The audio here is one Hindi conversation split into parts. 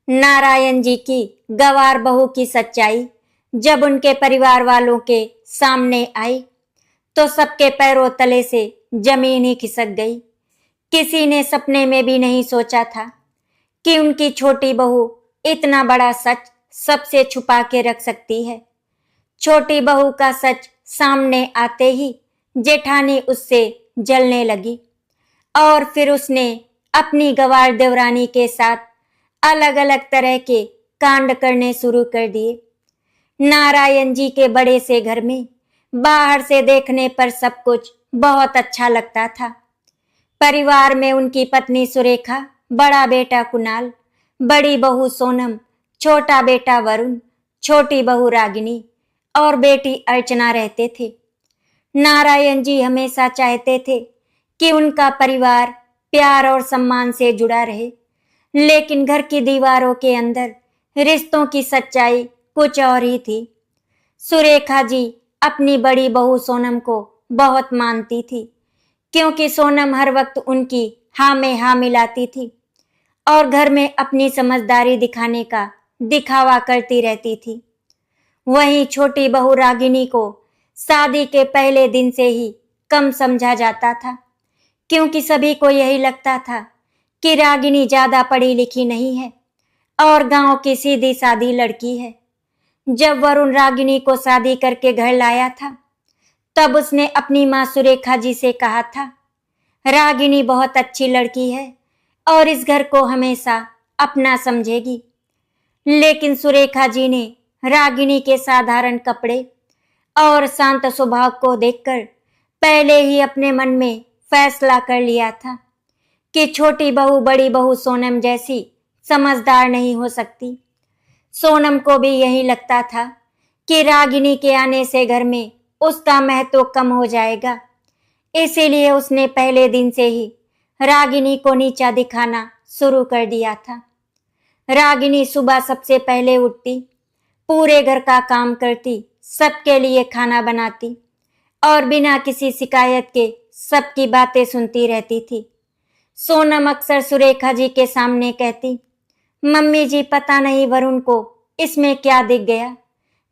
नारायण जी की गवार बहू की सच्चाई जब उनके परिवार वालों के सामने आई तो सबके पैरों तले से जमीन ही खिसक गई। किसी ने सपने में भी नहीं सोचा था कि उनकी छोटी बहू इतना बड़ा सच सबसे छुपा के रख सकती है। छोटी बहू का सच सामने आते ही जेठानी उससे जलने लगी और फिर उसने अपनी गवार देवरानी के साथ अलग अलग तरह के कांड करने शुरू कर दिए। नारायण जी के बड़े से घर में बाहर से देखने पर सब कुछ बहुत अच्छा लगता था। परिवार में उनकी पत्नी सुरेखा, बड़ा बेटा कुणाल, बड़ी बहू सोनम, छोटा बेटा वरुण, छोटी बहू रागिनी और बेटी अर्चना रहते थे। नारायण जी हमेशा चाहते थे कि उनका परिवार प्यार और सम्मान से जुड़ा रहे, लेकिन घर की दीवारों के अंदर रिश्तों की सच्चाई कुछ और ही थी। सुरेखा जी अपनी बड़ी बहू सोनम को बहुत मानती थी, क्योंकि सोनम हर वक्त उनकी हाँ में हाँ मिलाती थी और घर में अपनी समझदारी दिखाने का दिखावा करती रहती थी। वहीं छोटी बहू रागिनी को शादी के पहले दिन से ही कम समझा जाता था, क्योंकि सभी को यही लगता था कि रागिनी ज्यादा पढ़ी लिखी नहीं है और गांव की सीधी सादी लड़की है। जब वरुण रागिनी को शादी करके घर लाया था तब उसने अपनी माँ सुरेखा जी से कहा था, रागिनी बहुत अच्छी लड़की है और इस घर को हमेशा अपना समझेगी। लेकिन सुरेखा जी ने रागिनी के साधारण कपड़े और शांत स्वभाव को देखकर पहले ही अपने मन में फैसला कर लिया था कि छोटी बहू बड़ी बहू सोनम जैसी समझदार नहीं हो सकती। सोनम को भी यही लगता था कि रागिनी के आने से घर में उसका महत्व कम हो जाएगा, इसीलिए उसने पहले दिन से ही रागिनी को नीचा दिखाना शुरू कर दिया था। रागिनी सुबह सबसे पहले उठती, पूरे घर का काम करती, सबके लिए खाना बनाती और बिना किसी शिकायत के सबकी बातें सुनती रहती थी। सोनम अक्सर सुरेखा जी के सामने कहती, मम्मी जी पता नहीं वरुण को इसमें क्या दिख गया,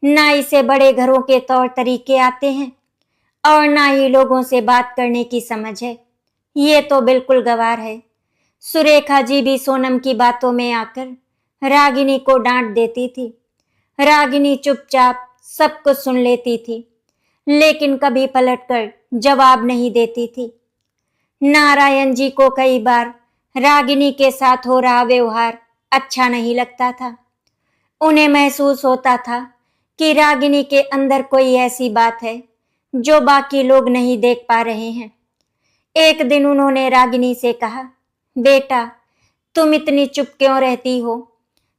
ना इसे बड़े घरों के तौर तरीके आते हैं और ना ही लोगों से बात करने की समझ है, ये तो बिल्कुल गंवार है। सुरेखा जी भी सोनम की बातों में आकर रागिनी को डांट देती थी। रागिनी चुपचाप सब कुछ सुन लेती थी, लेकिन कभी पलटकर जवाब नहीं देती थी। नारायण जी को कई बार रागिनी के साथ हो रहा व्यवहार अच्छा नहीं लगता था। उन्हें महसूस होता था कि रागिनी के अंदर कोई ऐसी बात है जो बाकी लोग नहीं देख पा रहे हैं। एक दिन उन्होंने रागिनी से कहा, बेटा तुम इतनी चुप क्यों रहती हो?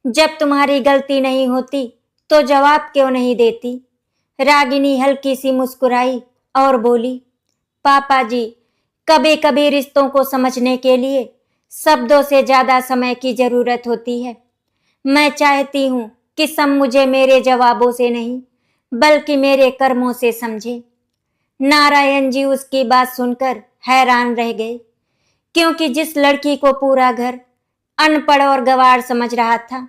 जब तुम्हारी गलती नहीं होती तो जवाब क्यों नहीं देती? रागिनी हल्की सी मुस्कुराई और बोली, पापा जी, कभी कभी रिश्तों को समझने के लिए शब्दों से ज्यादा समय की जरूरत होती है। मैं चाहती हूँ कि सब मुझे मेरे जवाबों से नहीं बल्कि मेरे कर्मों से समझे। नारायण जी उसकी बात सुनकर हैरान रह गए, क्योंकि जिस लड़की को पूरा घर अनपढ़ और गंवार समझ रहा था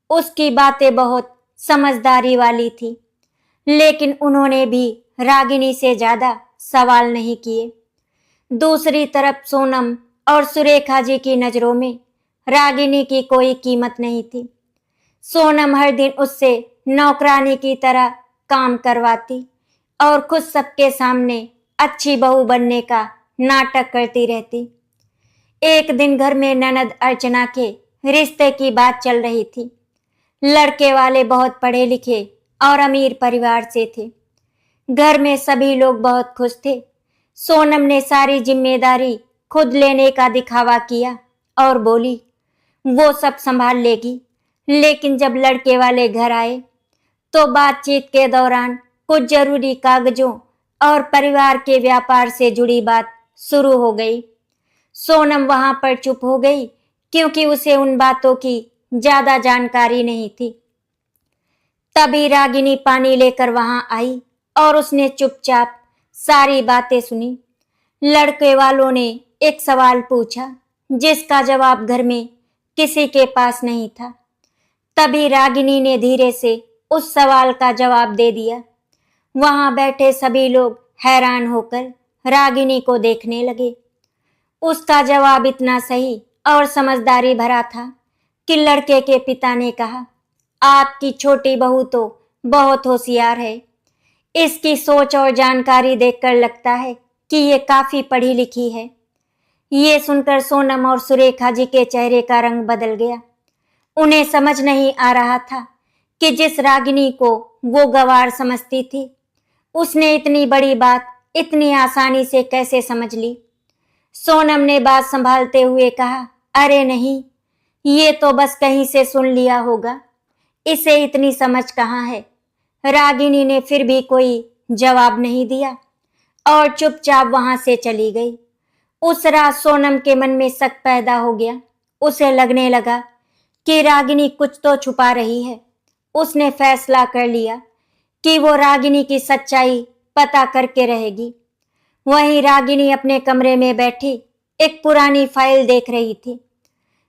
उसकी बातें बहुत समझदारी वाली थी, लेकिन उन्होंने भी रागिनी से ज्यादा सवाल नहीं किए। दूसरी तरफ सोनम और सुरेखा जी की नजरों में रागिनी की कोई कीमत नहीं थी। सोनम हर दिन उससे नौकरानी की तरह काम करवाती और खुद सबके सामने अच्छी बहू बनने का नाटक करती रहती। एक दिन घर में ननद अर्चना के रिश्ते की बात चल रही थी। लड़के वाले बहुत पढ़े लिखे और अमीर परिवार से थे। घर में सभी लोग बहुत खुश थे। सोनम ने सारी जिम्मेदारी खुद लेने का दिखावा किया और बोली, वो सब संभाल लेगी। लेकिन जब लड़के वाले घर आए तो बातचीत के दौरान कुछ जरूरी कागजों और परिवार के व्यापार से जुड़ी बात शुरू हो गई। सोनम वहां पर चुप हो गई, क्योंकि उसे उन बातों की ज्यादा जानकारी नहीं थी। तभी रागिनी पानी लेकर वहां आई और उसने चुपचाप सारी बातें सुनी। लड़के वालों ने एक सवाल पूछा जिसका जवाब घर में किसी के पास नहीं था। तभी रागिनी ने धीरे से उस सवाल का जवाब दे दिया। वहां बैठे सभी लोग हैरान होकर रागिनी को देखने लगे। उसका जवाब इतना सही और समझदारी भरा था कि लड़के के पिता ने कहा, आपकी छोटी बहू तो बहुत होशियार है। इसकी सोच और जानकारी देखकर लगता है कि ये काफी पढ़ी लिखी है। ये सुनकर सोनम और सुरेखा जी के चेहरे का रंग बदल गया। उन्हें समझ नहीं आ रहा था कि जिस रागिनी को वो गंवार समझती थी, उसने इतनी बड़ी बात इतनी आसानी से कैसे समझ ली। सोनम ने बात संभालते हुए कहा, अरे नहीं, ये तो बस कहीं से सुन लिया होगा, इसे इतनी समझ कहाँ है। रागिनी ने फिर भी कोई जवाब नहीं दिया और चुपचाप वहां से चली गई। उस रात सोनम के मन में शक पैदा हो गया। उसे लगने लगा कि रागिनी कुछ तो छुपा रही है। उसने फैसला कर लिया कि वो रागिनी की सच्चाई पता करके रहेगी। वहीं रागिनी अपने कमरे में बैठी एक पुरानी फाइल देख रही थी,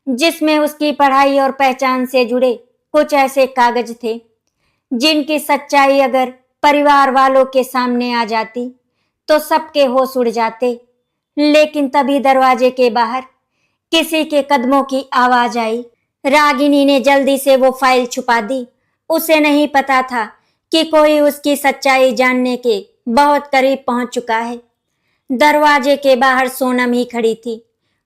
जिसमें उसकी पढ़ाई और पहचान से जुड़े कुछ ऐसे कागज थे जिनकी सच्चाई अगर परिवार वालों के सामने आ जाती तो सबके होश उड़ जाते। लेकिन तभी दरवाजे के बाहर किसी के कदमों की आवाज आई। रागिनी ने जल्दी से वो फाइल छुपा दी। उसे नहीं पता था कि कोई उसकी सच्चाई जानने के बहुत करीब पहुंच चुका है। दरवाजे के बाहर सोनम ही खड़ी थी।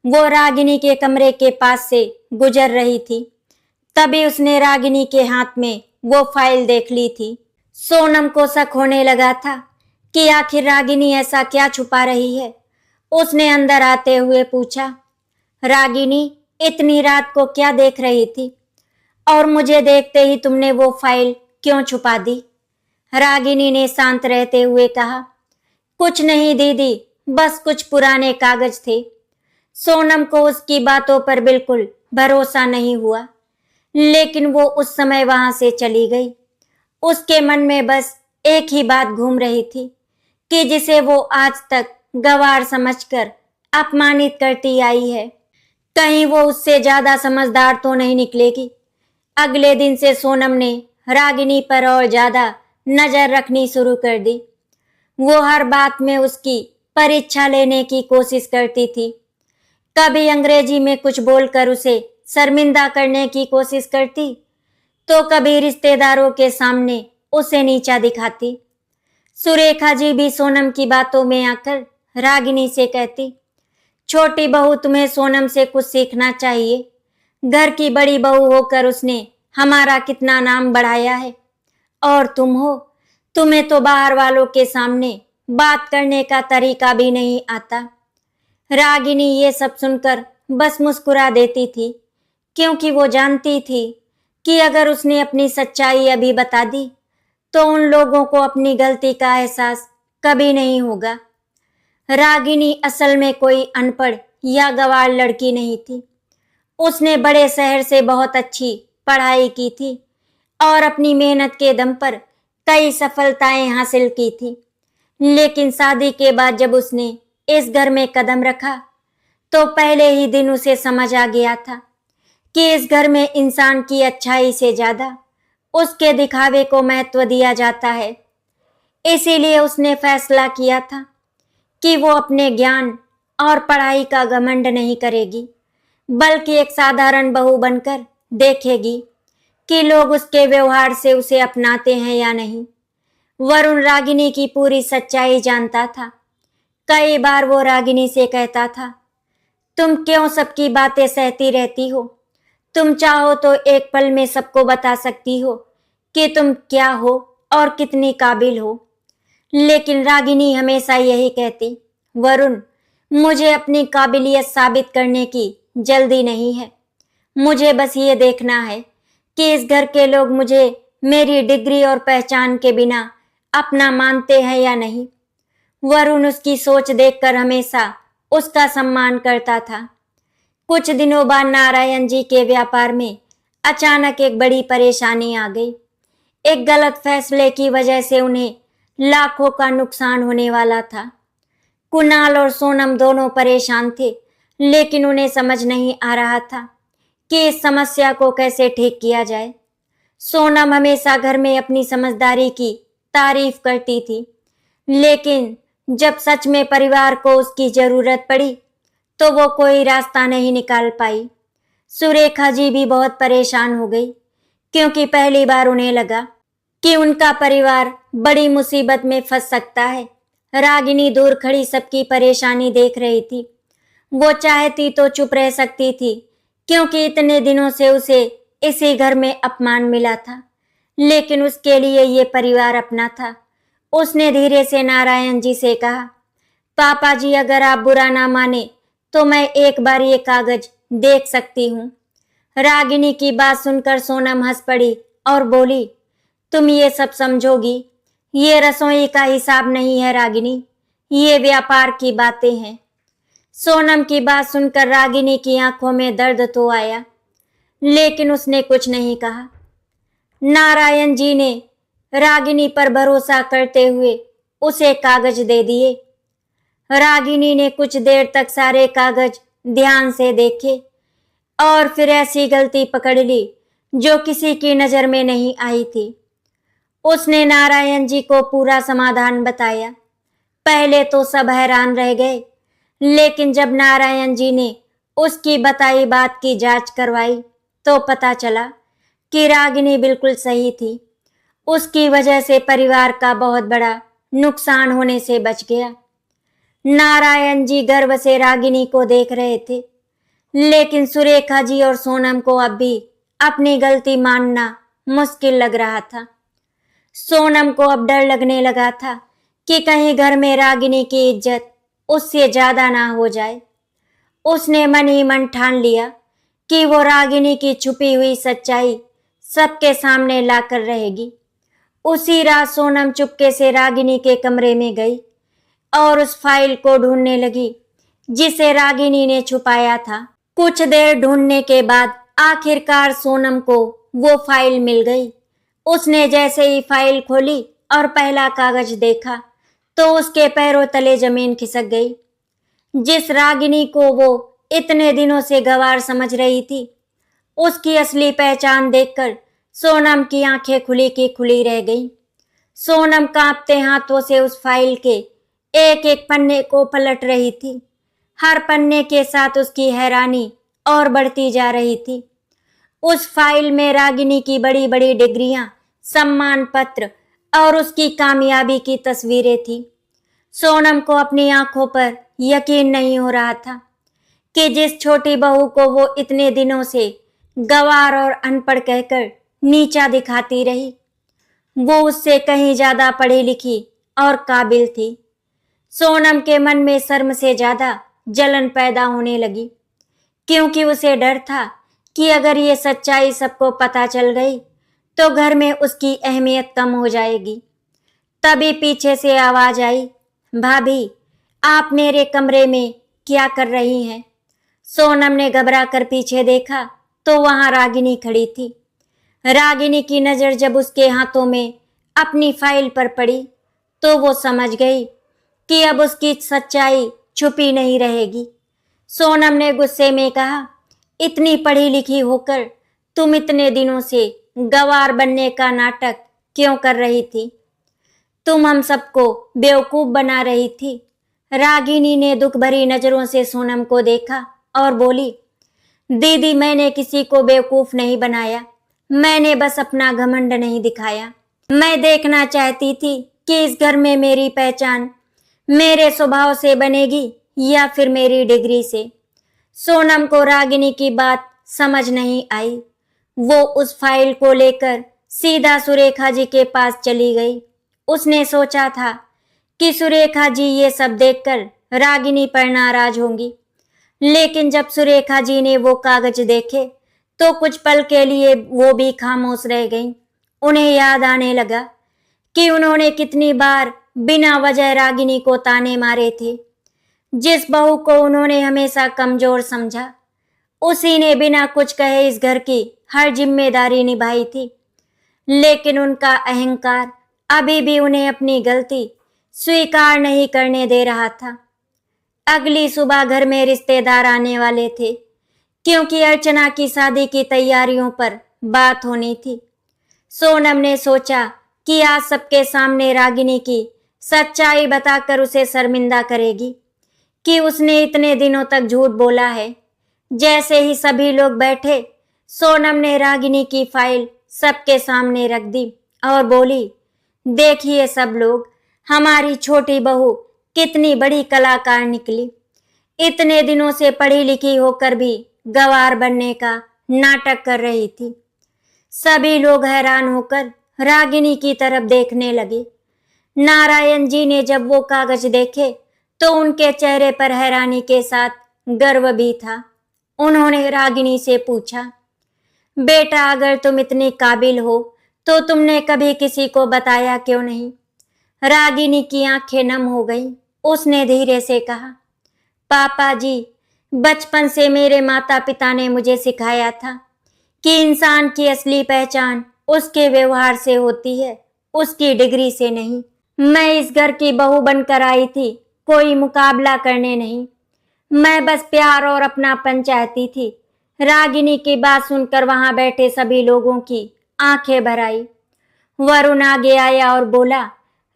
वो रागिनी के कमरे के पास से गुजर रही थी। तभी उसने रागिनी के हाथ में वो फाइल देख ली थी। सोनम को शक होने लगा था कि आखिर रागिनी ऐसा क्या छुपा रही है। उसने अंदर आते हुए पूछा, रागिनी, इतनी रात को क्या देख रही थी और मुझे देखते ही तुमने वो फाइल क्यों छुपा दी। रागिनी ने शांत रहते हुए कहा, कुछ नहीं दीदी, बस कुछ पुराने कागज थे। सोनम को उसकी बातों पर बिल्कुल भरोसा नहीं हुआ, लेकिन वो उस समय वहां से चली गई। उसके मन में बस एक ही बात घूम रही थी कि जिसे वो आज तक गंवार समझकर अपमानित करती आई है, कहीं वो उससे ज्यादा समझदार तो नहीं निकलेगी। अगले दिन से सोनम ने रागिनी पर और ज्यादा नजर रखनी शुरू कर दी। वो हर बात में उसकी परीक्षा लेने की कोशिश करती थी। कभी अंग्रेजी में कुछ बोलकर उसे शर्मिंदा करने की कोशिश करती, तो कभी रिश्तेदारों के सामने उसे नीचा दिखाती। सुरेखा जी भी सोनम की बातों में आकर रागिनी से कहती, छोटी बहू, तुम्हें सोनम से कुछ सीखना चाहिए। घर की बड़ी बहू होकर उसने हमारा कितना नाम बढ़ाया है, और तुम हो, तुम्हें तो बाहर वालों के सामने बात करने का तरीका भी नहीं आता। रागिनी ये सब सुनकर बस मुस्कुरा देती थी, क्योंकि वो जानती थी कि अगर उसने अपनी सच्चाई अभी बता दी तो उन लोगों को अपनी गलती का एहसास कभी नहीं होगा। रागिनी असल में कोई अनपढ़ या गंवार लड़की नहीं थी। उसने बड़े शहर से बहुत अच्छी पढ़ाई की थी और अपनी मेहनत के दम पर कई सफलताएं हासिल की थी। लेकिन शादी के बाद जब उसने इस घर में कदम रखा तो पहले ही दिन उसे समझ आ गया था कि इस घर में इंसान की अच्छाई से ज्यादा उसके दिखावे को महत्व दिया जाता है। इसीलिए उसने फैसला किया था कि वो अपने ज्ञान और पढ़ाई का घमंड नहीं करेगी, बल्कि एक साधारण बहू बनकर देखेगी कि लोग उसके व्यवहार से उसे अपनाते हैं या नहीं। वरुण रागिनी की पूरी सच्चाई जानता था। कई बार वो रागिनी से कहता था, तुम क्यों सबकी बातें सहती रहती हो? तुम चाहो तो एक पल में सबको बता सकती हो कि तुम क्या हो और कितनी काबिल हो। लेकिन रागिनी हमेशा यही कहती, वरुण, मुझे अपनी काबिलियत साबित करने की जल्दी नहीं है। मुझे बस ये देखना है कि इस घर के लोग मुझे मेरी डिग्री और पहचान के बिना अपना मानते हैं या नहीं। वरुण उसकी सोच देखकर हमेशा उसका सम्मान करता था। कुछ दिनों बाद नारायण जी के व्यापार में अचानक एक बड़ी परेशानी आ गई। एक गलत फैसले की वजह से उन्हें लाखों का नुकसान होने वाला था। कुणाल और सोनम दोनों परेशान थे, लेकिन उन्हें समझ नहीं आ रहा था कि इस समस्या को कैसे ठीक किया जाए। सोनम हमेशा घर में अपनी समझदारी की तारीफ करती थी, लेकिन जब सच में परिवार को उसकी जरूरत पड़ी तो वो कोई रास्ता नहीं निकाल पाई। सुरेखा जी भी बहुत परेशान हो गई, क्योंकि पहली बार उन्हें लगा कि उनका परिवार बड़ी मुसीबत में फंस सकता है। रागिनी दूर खड़ी सबकी परेशानी देख रही थी। वो चाहती तो चुप रह सकती थी, क्योंकि इतने दिनों से उसे इसी घर में अपमान मिला था, लेकिन उसके लिए ये परिवार अपना था। उसने धीरे से नारायण जी से कहा, पापा जी अगर आप बुरा ना माने तो मैं एक बार ये कागज देख सकती हूँ। रागिनी की बात सुनकर सोनम हंस पड़ी और बोली, तुम ये सब समझोगी? ये रसोई का हिसाब नहीं है रागिनी, ये व्यापार की बातें हैं। सोनम की बात सुनकर रागिनी की आंखों में दर्द तो आया, लेकिन उसने कुछ नहीं कहा। नारायण जी ने रागिनी पर भरोसा करते हुए उसे कागज दे दिए। रागिनी ने कुछ देर तक सारे कागज ध्यान से देखे और फिर ऐसी गलती पकड़ ली जो किसी की नजर में नहीं आई थी। उसने नारायण जी को पूरा समाधान बताया। पहले तो सब हैरान रह गए, लेकिन जब नारायण जी ने उसकी बताई बात की जांच करवाई तो पता चला कि रागिनी बिल्कुल सही थी। उसकी वजह से परिवार का बहुत बड़ा नुकसान होने से बच गया। नारायण जी गर्व से रागिनी को देख रहे थे, लेकिन सुरेखा जी और सोनम को अब भी अपनी गलती मानना मुश्किल लग रहा था। सोनम को अब डर लगने लगा था कि कहीं घर में रागिनी की इज्जत उससे ज्यादा ना हो जाए। उसने मन ही मन ठान लिया कि वो रागिनी की छुपी हुई सच्चाई सबके सामने लाकर रहेगी। उसी रात सोनम चुपके से रागिनी के कमरे में गई और उस फाइल को ढूंढने लगी जिसे रागिनी ने छुपाया था। कुछ देर ढूंढने के बाद आखिरकार सोनम को वो फाइल मिल गई। उसने जैसे ही फाइल खोली और पहला कागज देखा तो उसके पैरों तले जमीन खिसक गई। जिस रागिनी को वो इतने दिनों से गंवार समझ रही थी, उसकी असली पहचान देखकर सोनम की आंखें खुली की खुली रह गईं। सोनम कांपते हाथों से उस फाइल के एक एक पन्ने को पलट रही थी। हर पन्ने के साथ उसकी हैरानी और बढ़ती जा रही थी। उस फाइल में रागिनी की बड़ी बड़ी डिग्रियां, सम्मान पत्र और उसकी कामयाबी की तस्वीरें थी। सोनम को अपनी आंखों पर यकीन नहीं हो रहा था कि जिस छोटी बहू को वो इतने दिनों से गंवार और अनपढ़ कहकर नीचा दिखाती रही, वो उससे कहीं ज्यादा पढ़ी लिखी और काबिल थी। सोनम के मन में शर्म से ज्यादा जलन पैदा होने लगी, क्योंकि उसे डर था कि अगर ये सच्चाई सबको पता चल गई तो घर में उसकी अहमियत कम हो जाएगी। तभी पीछे से आवाज आई, भाभी आप मेरे कमरे में क्या कर रही हैं? सोनम ने घबरा कर पीछे देखा तो वहां रागिनी खड़ी थी। रागिनी की नजर जब उसके हाथों में अपनी फाइल पर पड़ी तो वो समझ गई कि अब उसकी सच्चाई छुपी नहीं रहेगी। सोनम ने गुस्से में कहा, इतनी पढ़ी लिखी होकर तुम इतने दिनों से गंवार बनने का नाटक क्यों कर रही थी? तुम हम सबको बेवकूफ बना रही थी। रागिनी ने दुख भरी नजरों से सोनम को देखा और बोली, दीदी मैंने किसी को बेवकूफ नहीं बनाया, मैंने बस अपना घमंड नहीं दिखाया। मैं देखना चाहती थी कि इस घर में मेरी पहचान मेरे स्वभाव से बनेगी या फिर मेरी डिग्री से। सोनम को रागिनी की बात समझ नहीं आई। वो उस फाइल को लेकर सीधा सुरेखा जी के पास चली गई। उसने सोचा था कि सुरेखा जी ये सब देखकर रागिनी पर नाराज होंगी, लेकिन जब सुरेखा जी ने वो कागज देखे तो कुछ पल के लिए वो भी खामोश रह गईं। उन्हें याद आने लगा कि उन्होंने कितनी बार बिना वजह रागिनी को ताने मारे थे। जिस बहू को उन्होंने हमेशा कमजोर समझा, उसी ने बिना कुछ कहे इस घर की हर जिम्मेदारी निभाई थी, लेकिन उनका अहंकार अभी भी उन्हें अपनी गलती स्वीकार नहीं करने दे रहा था। अगली सुबह घर में रिश्तेदार आने वाले थे, क्योंकि अर्चना की शादी की तैयारियों पर बात होनी थी। सोनम ने सोचा कि आज सबके सामने रागिनी की सच्चाई बताकर उसे शर्मिंदा करेगी कि उसने इतने दिनों तक झूठ बोला है। जैसे ही सभी लोग बैठे, सोनम ने रागिनी की फाइल सबके सामने रख दी और बोली, देखिए सब लोग, हमारी छोटी बहू कितनी बड़ी कलाकार निकली। इतने दिनों से पढ़ी लिखी होकर भी गंवार बनने का नाटक कर रही थी। सभी लोग हैरान होकर रागिनी की तरफ देखने लगे। नारायण जी ने जब वो कागज देखे तो उनके चेहरे पर हैरानी के साथ गर्व भी था। उन्होंने रागिनी से पूछा, बेटा अगर तुम इतनी काबिल हो तो तुमने कभी किसी को बताया क्यों नहीं? रागिनी की आंखें नम हो गईं। उसने धीरे से कहा, पापा जी, बचपन से मेरे माता पिता ने मुझे सिखाया था कि इंसान की असली पहचान उसके व्यवहार से होती है, उसकी डिग्री से नहीं। मैं इस घर की बहू बनकर आई थी, कोई मुकाबला करने नहीं। मैं बस प्यार और अपनापन चाहती थी। रागिनी की बात सुनकर वहां बैठे सभी लोगों की आंखें भर आई। वरुण आगे आया और बोला,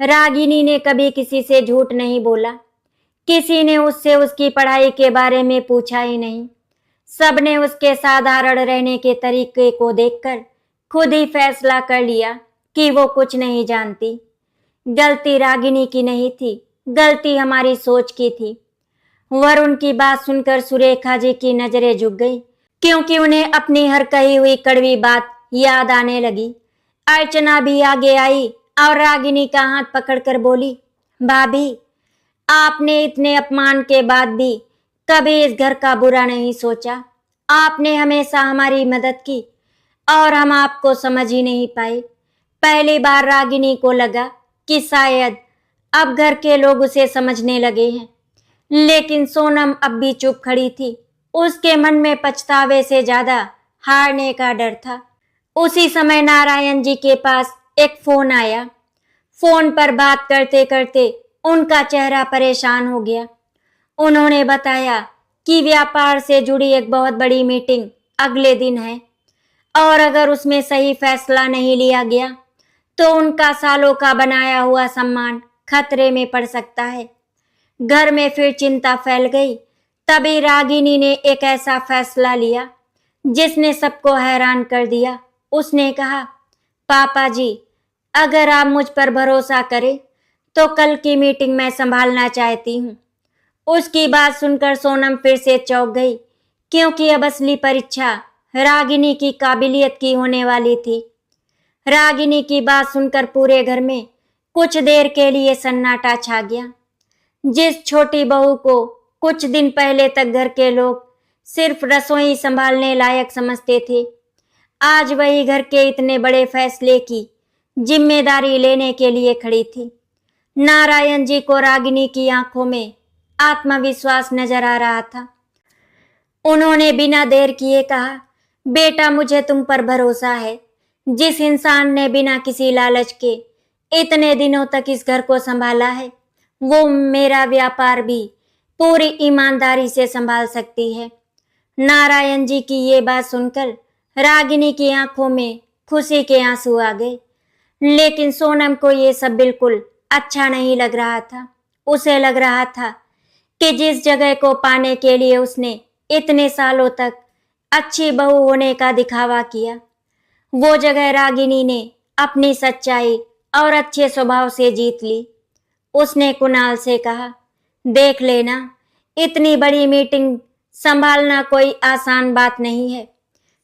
रागिनी ने कभी किसी से झूठ नहीं बोला। किसी ने उससे उसकी पढ़ाई के बारे में पूछा ही नहीं। सबने उसके साधारण रहने के तरीके को देखकर खुद ही फैसला कर लिया कि वो कुछ नहीं जानती। गलती रागिनी की नहीं थी, गलती हमारी सोच की थी। वरुण की बात सुनकर सुरेखा जी की नजरें झुक गई, क्योंकि उन्हें अपनी हर कही हुई कड़वी बात याद आने लगी। अर्चना भी आगे आई और रागिनी का हाथ पकड़कर बोली, भाभी, आपने इतने अपमान के बाद भी कभी इस घर का बुरा नहीं सोचा। आपने हमेशा हमारी मदद की और हम आपको समझ ही नहीं पाए। पहली बार रागिनी को लगा कि शायद अब घर के लोग उसे समझने लगे हैं, लेकिन सोनम अब भी चुप खड़ी थी। उसके मन में पछतावे से ज्यादा हारने का डर था। उसी समय नारायण जी के पास एक फोन आया। फोन पर बात करते करते उनका चेहरा परेशान हो गया। उन्होंने बताया कि व्यापार से जुड़ी एक बहुत बड़ी मीटिंग अगले दिन है और अगर उसमें सही फैसला नहीं लिया गया तो उनका सालों का बनाया हुआ सम्मान खतरे में पड़ सकता है। घर में फिर चिंता फैल गई। तभी रागिनी ने एक ऐसा फैसला लिया जिसने सबको हैरान कर दिया। उसने कहा, पापा जी, अगर आप मुझ पर भरोसा करें तो कल की मीटिंग मैं संभालना चाहती हूँ। उसकी बात सुनकर सोनम फिर से चौंक गई, क्योंकि अब असली परीक्षा रागिनी की काबिलियत की होने वाली थी। रागिनी की बात सुनकर पूरे घर में कुछ देर के लिए सन्नाटा छा गया। जिस छोटी बहू को कुछ दिन पहले तक घर के लोग सिर्फ रसोई संभालने लायक समझते थे, आज वही घर के इतने बड़े फैसले की जिम्मेदारी लेने के लिए खड़ी थी। नारायण जी को रागिनी की आंखों में आत्मविश्वास नजर आ रहा था। उन्होंने बिना देर किए कहा, बेटा, मुझे तुम पर भरोसा है। जिस इंसान ने बिना किसी लालच के इतने दिनों तक इस घर को संभाला है, वो मेरा व्यापार भी पूरी ईमानदारी से संभाल सकती है। नारायण जी की ये बात सुनकर रागिनी की आंखों में खुशी के आंसू आ गए, लेकिन सोनम को ये सब बिल्कुल अच्छा नहीं लग रहा था। उसे लग रहा था कि जिस जगह को पाने के लिए उसने इतने सालों तक अच्छी बहू होने का दिखावा किया, वो जगह रागिनी ने अपनी सच्चाई और अच्छे स्वभाव से जीत ली। उसने कुणाल से कहा, देख लेना, इतनी बड़ी मीटिंग संभालना कोई आसान बात नहीं है।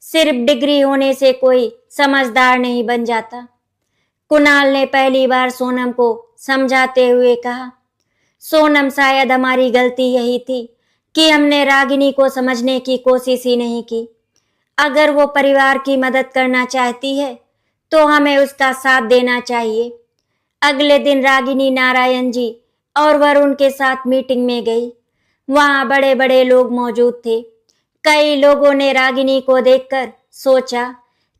सिर्फ डिग्री होने से कोई समझदार नहीं बन जाता। कुणाल ने पहली बार सोनम को समझाते हुए कहा, सोनम, शायद हमारी गलती यही थी कि हमने रागिनी को समझने की कोशिश ही नहीं की। अगर वो परिवार की मदद करना चाहती है तो हमें उसका साथ देना चाहिए। अगले दिन रागिनी नारायण जी और वरुण के साथ मीटिंग में गई। वहां बड़े बड़े लोग मौजूद थे। कई लोगों ने रागिनी को देखकर सोचा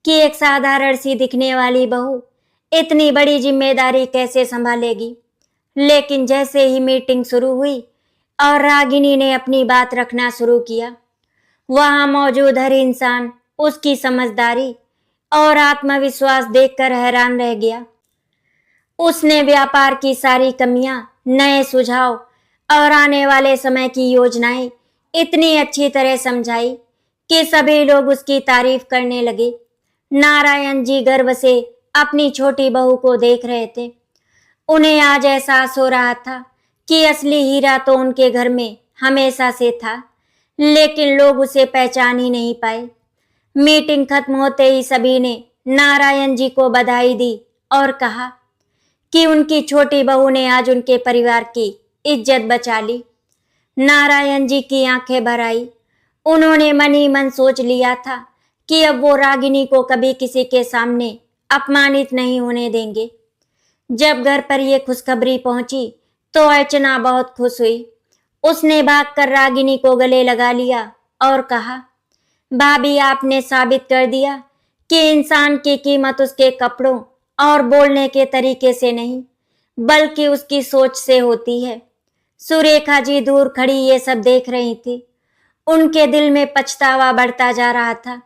कि एक साधारण सी दिखने वाली बहू इतनी बड़ी जिम्मेदारी कैसे संभालेगी। लेकिन जैसे ही मीटिंग शुरू हुई और रागिनी ने अपनी बात रखना शुरू किया, वहां मौजूद हर इंसान उसकी समझदारी और आत्मविश्वास देखकर हैरान रह गया। उसने व्यापार की सारी कमियां, नए सुझाव और आने वाले समय की योजनाएं इतनी अच्छी तरह समझाई कि सभी लोग उसकी तारीफ करने लगे। नारायण जी गर्व से अपनी छोटी बहू को देख रहे थे। उन्हें आज एहसास हो रहा था कि असली हीरा तो उनके घर में हमेशा से था, लेकिन लोग उसे पहचान ही नहीं पाए। मीटिंग खत्म होते ही सभी ने नारायण जी को बधाई दी और कहा कि उनकी छोटी बहू ने आज उनके परिवार की इज्जत बचा ली। नारायण जी की आंखें भर आई। उन्होंने मन ही मन सोच लिया था कि अब वो रागिनी को कभी किसी के सामने अपमानित नहीं होने देंगे। जब घर पर ये खुशखबरी पहुंची तो अर्चना बहुत खुश हुई। उसने भागकर रागिनी को गले लगा लिया और कहा, भाभी, आपने साबित कर दिया कि इंसान की कीमत उसके कपड़ों और बोलने के तरीके से नहीं, बल्कि उसकी सोच से होती है। सुरेखा जी दूर खड़ी ये सब देख रही थी। उनके दिल में पछतावा बढ़ता जा रहा था।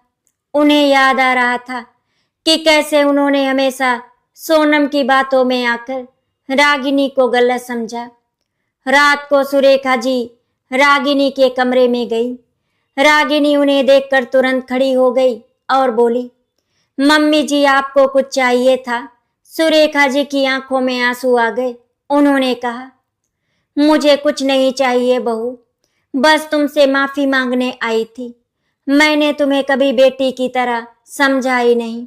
उन्हें याद आ रहा था कि कैसे उन्होंने हमेशा सोनम की बातों में आकर रागिनी को गलत समझा। रात को सुरेखा जी रागिनी के कमरे में गई। रागिनी उन्हें देखकर तुरंत खड़ी हो गई और बोली, मम्मी जी, आपको कुछ चाहिए था? सुरेखा जी की आंखों में आंसू आ गए। उन्होंने कहा, मुझे कुछ नहीं चाहिए बहू, बस तुमसे माफी मांगने आई थी। मैंने तुम्हें कभी बेटी की तरह समझा ही नहीं।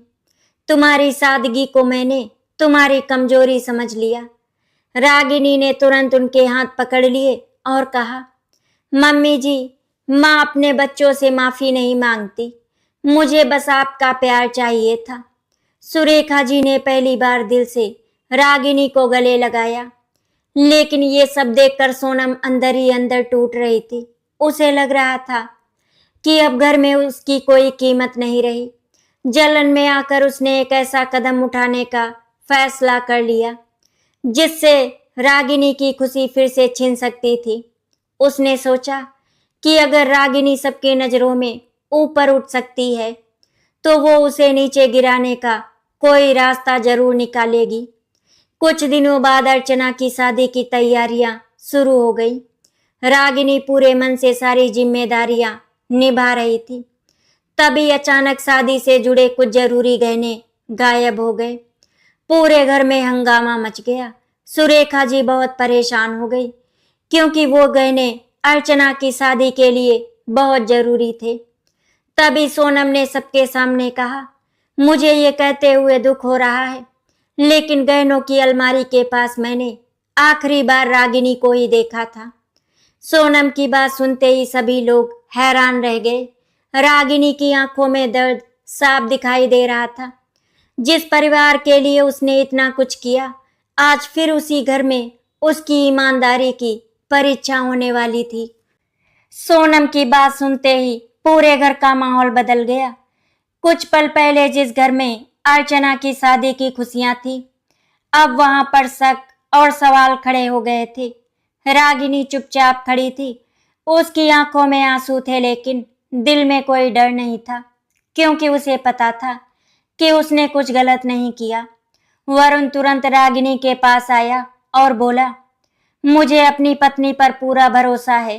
तुम्हारी सादगी को मैंने तुम्हारी कमजोरी समझ लिया। रागिनी ने तुरंत उनके हाथ पकड़ लिए और कहा, मम्मी जी, माँ अपने बच्चों से माफी नहीं मांगती, मुझे बस आपका प्यार चाहिए था। सुरेखा जी ने पहली बार दिल से रागिनी को गले लगाया, लेकिन ये सब देखकर सोनम अंदर ही अंदर टूट रही थी। उसे लग रहा था कि अब घर में उसकी कोई कीमत नहीं रही। जलन में आकर उसने एक ऐसा कदम उठाने का फैसला कर लिया जिससे रागिनी की खुशी फिर से छिन सकती थी। उसने सोचा कि अगर रागिनी सबकी नजरों में ऊपर उठ सकती है तो वो उसे नीचे गिराने का कोई रास्ता जरूर निकालेगी। कुछ दिनों बाद अर्चना की शादी की तैयारियां शुरू हो गई। रागिनी पूरे मन से सारी जिम्मेदारियां निभा रही थी। तभी अचानक शादी से जुड़े कुछ जरूरी गहने गायब हो गए। पूरे घर में हंगामा मच गया। सुरेखा जी बहुत परेशान हो गई क्योंकि वो गहने अर्चना की शादी के लिए बहुत जरूरी थे। तभी सोनम ने सबके सामने कहा, मुझे ये कहते हुए दुख हो रहा है, लेकिन गहनों की अलमारी के पास मैंने आखिरी बार रागिनी को ही देखा था। सोनम की बात सुनते ही सभी लोग हैरान रह गए। रागिनी की आंखों में दर्द साफ दिखाई दे रहा था। जिस परिवार के लिए उसने इतना कुछ किया, आज फिर उसी घर में उसकी ईमानदारी की परीक्षा होने वाली थी। सोनम की बात सुनते ही पूरे घर का माहौल बदल गया। कुछ पल पहले जिस घर में अर्चना की शादी की खुशियां थी, अब वहां पर शक और सवाल खड़े हो गए थे। रागिनी चुपचाप खड़ी थी। उसकी आंखों में आंसू थे, लेकिन दिल में कोई डर नहीं था, क्योंकि उसे पता था कि उसने कुछ गलत नहीं किया। वरुण तुरंत रागिनी के पास आया और बोला, मुझे अपनी पत्नी पर पूरा भरोसा है।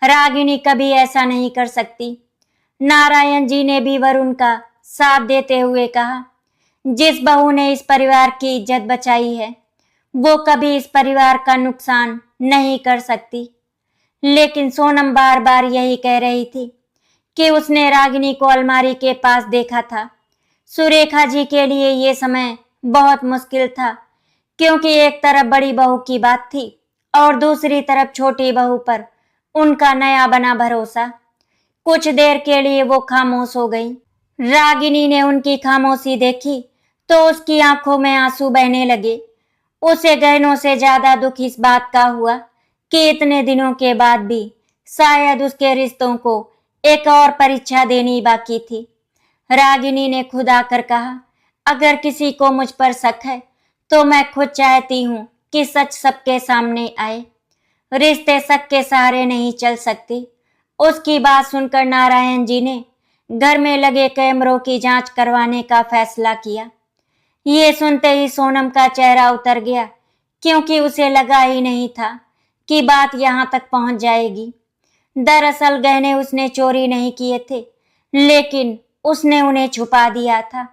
रागिनी कभी ऐसा नहीं कर सकती। नारायण जी ने भी वरुण का साथ देते हुए कहा, जिस बहू ने इस परिवार की इज्जत बचाई है, वो कभी इस परिवार का नुकसान नहीं कर सकती। लेकिन सोनम बार बार यही कह रही थी कि उसने रागिनी को अलमारी के पास देखा था। सुरेखा जी के लिए ये समय बहुत मुश्किल था, क्योंकि एक तरफ बड़ी बहू की बात थी और दूसरी तरफ छोटी बहू पर उनका नया बना भरोसा। कुछ देर के लिए वो खामोश हो गई। रागिनी ने उनकी खामोशी देखी तो उसकी आंखों में आंसू बहने लगे। उसे गहनों से ज्यादा दुख इस बात का हुआ कि इतने दिनों के बाद भी शायद उसके रिश्तों को एक और परीक्षा देनी बाकी थी। रागिनी ने खुद आकर कहा, अगर किसी को मुझ पर शक है तो मैं खुद चाहती हूँ कि सच सबके सामने आए। रिश्ते शक के सहारे नहीं चल सकते। उसकी बात सुनकर नारायण जी ने घर में लगे कैमरों की जांच करवाने का फैसला किया। ये सुनते ही सोनम का चेहरा उतर गया, क्योंकि उसे लगा ही नहीं था कि बात यहाँ तक पहुंच जाएगी। दरअसल गहने उसने चोरी नहीं किए थे, लेकिन उसने उन्हें छुपा दिया था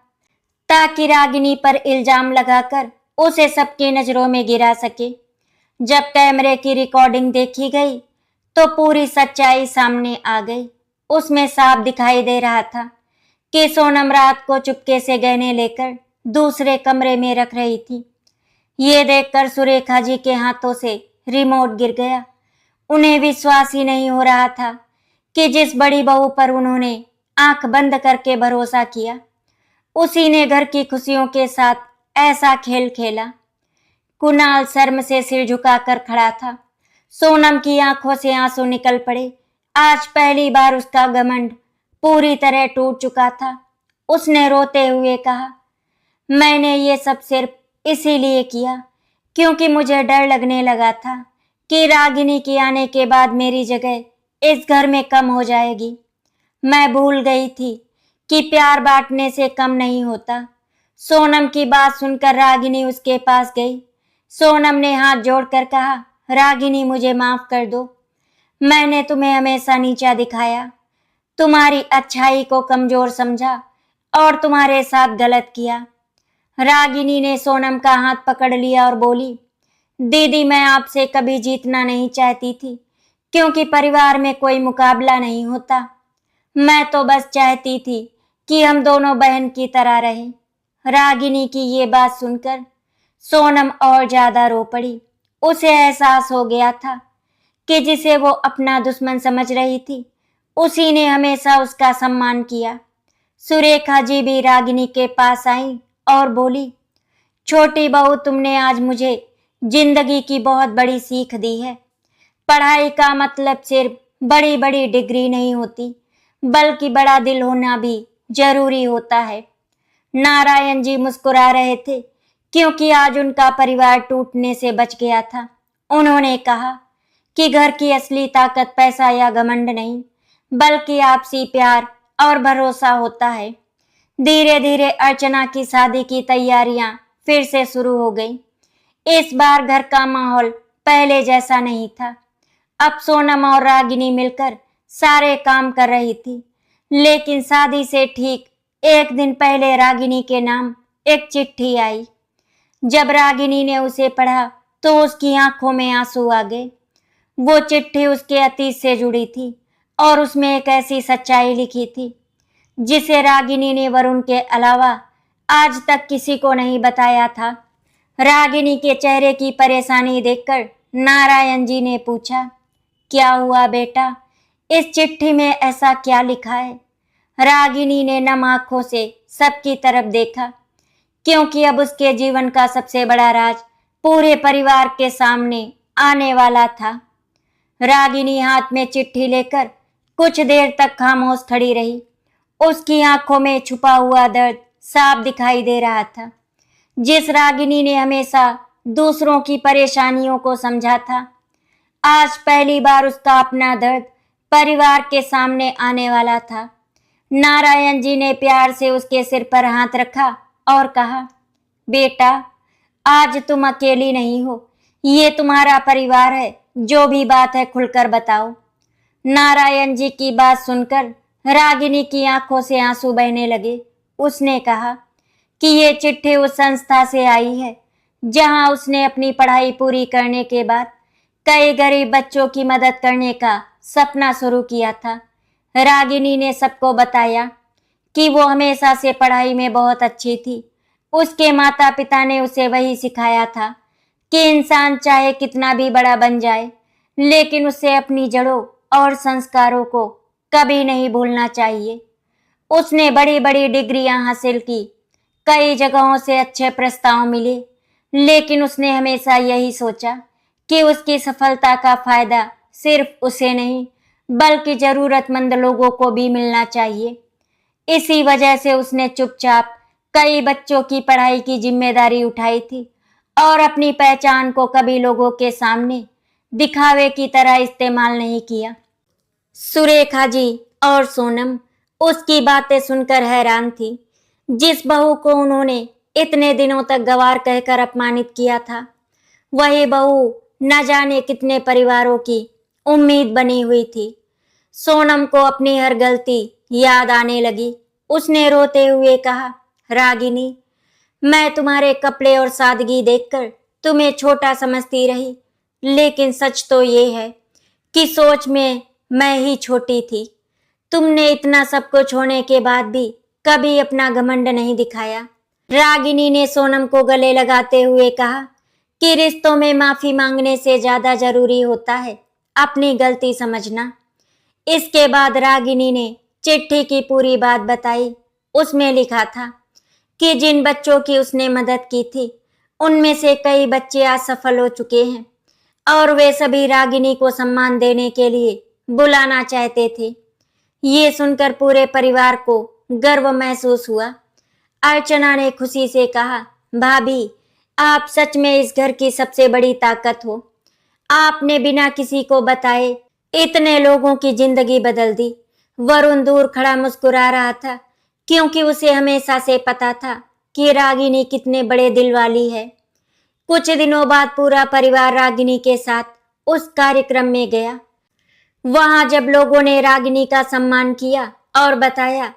ताकि रागिनी पर इल्जाम लगाकर उसे सबकी नजरों में गिरा सके। जब कैमरे की रिकॉर्डिंग देखी गई तो पूरी सच्चाई सामने आ गई। उसमें साफ दिखाई दे रहा था कि सोनम रात को चुपके से गहने लेकर दूसरे कमरे में रख रही थी। ये देखकर सुरेखा जी के हाथों से रिमोट गिर गया। उन्हें विश्वास ही नहीं हो रहा था कि जिस बड़ी बहू पर उन्होंने आंख बंद करके भरोसा किया, उसी ने घर की खुशियों के साथ ऐसा खेल खेला। कुणाल शर्म से सिर झुकाकर खड़ा था। सोनम की आंखों से आंसू निकल पड़े। आज पहली बार उसका घमंड पूरी तरह टूट चुका था। उसने रोते हुए कहा, मैंने ये सब सिर्फ इसीलिए किया क्योंकि मुझे डर लगने लगा था कि रागिनी के आने के बाद मेरी जगह इस घर में कम हो जाएगी। मैं भूल गई थी कि प्यार बांटने से कम नहीं होता। सोनम की बात सुनकर रागिनी उसके पास गई। सोनम ने हाथ जोड़कर कहा, रागिनी मुझे माफ कर दो। मैंने तुम्हें हमेशा नीचा दिखाया, तुम्हारी अच्छाई को कमजोर समझा और तुम्हारे साथ गलत किया। रागिनी ने सोनम का हाथ पकड़ लिया और बोली, दीदी मैं आपसे कभी जीतना नहीं चाहती थी, क्योंकि परिवार में कोई मुकाबला नहीं होता। मैं तो बस चाहती थी कि हम दोनों बहन की तरह रहें। रागिनी की ये बात सुनकर सोनम और ज्यादा रो पड़ी। उसे एहसास हो गया था कि जिसे वो अपना दुश्मन समझ रही थी, उसी ने हमेशा उसका सम्मान किया। सुरेखा जी भी रागिनी के पास आई और बोली, छोटी बहू तुमने आज मुझे जिंदगी की बहुत बड़ी सीख दी है। पढ़ाई का मतलब सिर्फ बड़ी बड़ी डिग्री नहीं होती, बल्कि बड़ा दिल होना भी जरूरी होता है। नारायण जी मुस्कुरा रहे थे, क्योंकि आज उनका परिवार टूटने से बच गया था। उन्होंने कहा कि घर की असली ताकत पैसा या घमंड नहीं, बल्कि आपसी प्यार और भरोसा होता है। धीरे धीरे अर्चना की शादी की तैयारियां फिर से शुरू हो गई। इस बार घर का माहौल पहले जैसा नहीं था। अब सोनम और रागिनी मिलकर सारे काम कर रही थी, लेकिन शादी से ठीक एक दिन पहले रागिनी के नाम एक चिट्ठी आई। जब रागिनी ने उसे पढ़ा तो उसकी आंखों में आंसू आ गए। वो चिट्ठी उसके अतीत से जुड़ी थी और उसमें एक ऐसी सच्चाई लिखी थी जिसे रागिनी ने वरुण के अलावा आज तक किसी को नहीं बताया था। रागिनी के चेहरे की परेशानी देखकर नारायण जी ने पूछा, क्या हुआ बेटा, इस चिट्ठी में ऐसा क्या लिखा है? रागिनी ने नम आंखों से सबकी तरफ देखा, क्योंकि अब उसके जीवन का सबसे बड़ा राज पूरे परिवार के सामने आने वाला था। रागिनी हाथ में चिट्ठी लेकर कुछ देर तक खामोश खड़ी रही। उसकी आंखों में छुपा हुआ दर्द साफ दिखाई दे रहा था। जिस रागिनी ने हमेशा दूसरों की परेशानियों को समझा था, आज पहली बार उसका अपना दर्द परिवार के सामने आने वाला था। नारायण जी ने प्यार से उसके सिर पर हाथ रखा और कहा, बेटा आज तुम अकेली नहीं हो, ये तुम्हारा परिवार है। जो भी बात है खुलकर बताओ। नारायण जी की बात सुनकर रागिनी की आंखों से आंसू बहने लगे। उसने कहा कि ये चिट्ठी उस संस्था से आई है जहां उसने अपनी पढ़ाई पूरी करने के बाद कई गरीब बच्चों की मदद करने का सपना शुरू किया था। रागिनी ने सबको बताया कि वो हमेशा से पढ़ाई में बहुत अच्छी थी। उसके माता पिता ने उसे वही सिखाया था कि इंसान चाहे कितना भी बड़ा बन जाए, लेकिन उसे अपनी जड़ों और संस्कारों को कभी नहीं भूलना चाहिए। उसने बड़ी बड़ी डिग्रियां हासिल की, कई जगहों से अच्छे प्रस्ताव मिले, लेकिन उसने हमेशा यही सोचा कि उसकी सफलता का फायदा सिर्फ उसे नहीं, बल्कि जरूरतमंद लोगों को भी मिलना चाहिए। इसी वजह से उसने चुपचाप कई बच्चों की पढ़ाई की जिम्मेदारी उठाई थी और अपनी पहचान को कभी लोगों के सामने दिखावे की तरह इस्तेमाल नहीं किया। सुरेखा जी और सोनम उसकी बातें सुनकर हैरान थी। जिस बहू को उन्होंने इतने दिनों तक गवार कहकर अपमानित किया था, वही बहू न जाने कितने परिवारों की उम्मीद बनी हुई थी। सोनम को अपनी हर गलती याद आने लगी। उसने रोते हुए कहा, रागिनी, मैं तुम्हारे कपड़े और सादगी देखकर तुम्हें छोटा समझती रही, लेकिन सच तो ये है कि सोच में मैं ही छोटी थी। तुमने इतना सब कुछ होने के बाद भी कभी अपना घमंड नहीं दिखाया। रागिनी ने सोनम को गले लगाते हुए कहा कि रिश्तों में माफी मांगने से ज्यादा जरूरी होता है अपनी गलती समझना। इसके बाद रागिनी ने चिट्ठी की पूरी बात बताई। उसमें लिखा था कि जिन बच्चों की उसने मदद की थी, उनमें से कई बच्चे आज सफल हो चुके हैं और वे सभी रागिनी को सम्मान देने के लिए बुलाना चाहते थे। ये सुनकर पूरे परिवार को गर्व महसूस हुआ। अर्चना ने खुशी से कहा, भाभी, आप सच में इस घर की सबसे बड़ी ताकत हो। आपने बिना किसी को बताए इतने लोगों की जिंदगी बदल दी। वरुण दूर खड़ा मुस्कुरा रहा था, क्योंकि उसे हमेशा से पता था कि रागिनी कितने बड़े दिल वाली है। कुछ दिनों बाद पूरा परिवार रागिनी के साथ उस कार्यक्रम में गया। वहां जब लोगों ने रागिनी का सम्मान किया और बताया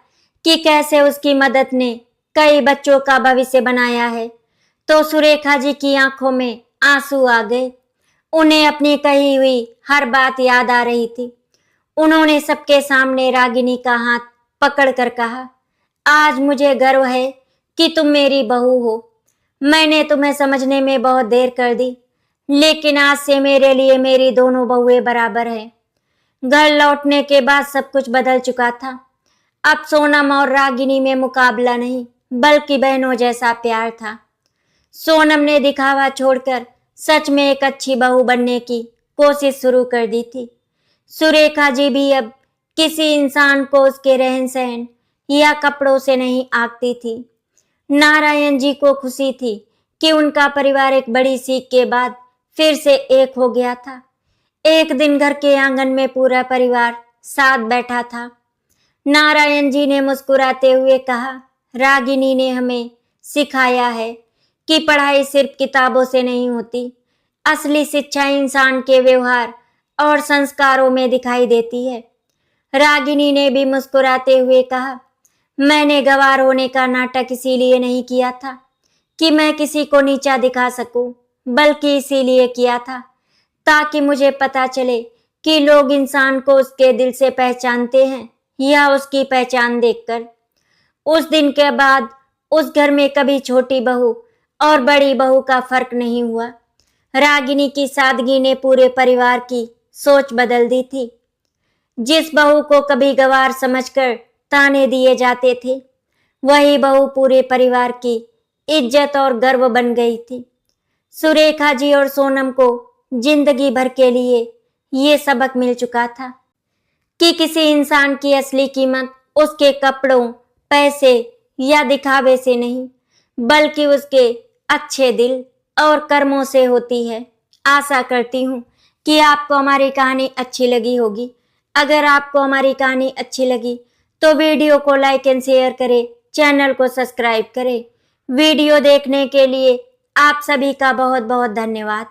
कि कैसे उसकी मदद ने कई बच्चों का भविष्य बनाया है, तो सुरेखा जी की आंखों में आंसू आ गए। उन्हें अपनी कही हुई हर बात याद आ रही थी। उन्होंने सबके सामने रागिनी का हाथ पकड़कर कहा, आज मुझे गर्व है कि तुम मेरी बहू हो। मैंने तुम्हें समझने में बहुत देर कर दी, लेकिन आज से मेरे लिए मेरी दोनों बहुएं बराबर हैं। घर लौटने के बाद सब कुछ बदल चुका था। अब सोनम और रागिनी में मुकाबला नहीं, बल्कि बहनों जैसा प्यार था। सोनम ने दिखावा छोड़कर सच में एक अच्छी बहू बनने की कोशिश शुरू कर दी थी। सुरेखा जी भी अब किसी इंसान को उसके रहन सहन या कपड़ों से नहीं आंकती थी। नारायण जी को खुशी थी कि उनका परिवार एक बड़ी सीख के बाद फिर से एक हो गया था। एक दिन घर के आंगन में पूरा परिवार साथ बैठा था। नारायण जी ने मुस्कुराते हुए कहा, रागिनी ने हमें सिखाया है कि पढ़ाई सिर्फ किताबों से नहीं होती। असली शिक्षा इंसान के व्यवहार और संस्कारों में दिखाई देती है। रागिनी ने भी मुस्कुराते हुए कहा, मैंने गवार होने का नाटक इसीलिए नहीं किया था कि मैं किसी को नीचा दिखा सकूं, बल्कि इसीलिए किया था ताकि मुझे पता चले कि लोग इंसान को उसके दिल से पहचानते हैं या उसकी पहचान देखकर। उस दिन के बाद उस घर में कभी छोटी बहू और बड़ी बहू का फर्क नहीं हुआ। रागिनी की सादगी ने पूरे परिवार की सोच बदल दी थी। जिस बहू को कभी गवार समझकर ताने दिए जाते थे, वही बहू पूरे परिवार की इज्जत और गर्व बन गई थी। सुरेखा जी और सोनम को जिंदगी भर के लिए ये सबक मिल चुका था कि किसी इंसान की असली कीमत उसके कपड़ों, पैसे या दिखावे से नहीं, बल्कि उसके अच्छे दिल और कर्मों से होती है। आशा करती हूँ कि आपको हमारी कहानी अच्छी लगी होगी। अगर आपको हमारी कहानी अच्छी लगी तो वीडियो को लाइक एंड शेयर करें, चैनल को सब्सक्राइब करें। वीडियो देखने के लिए आप सभी का बहुत बहुत धन्यवाद।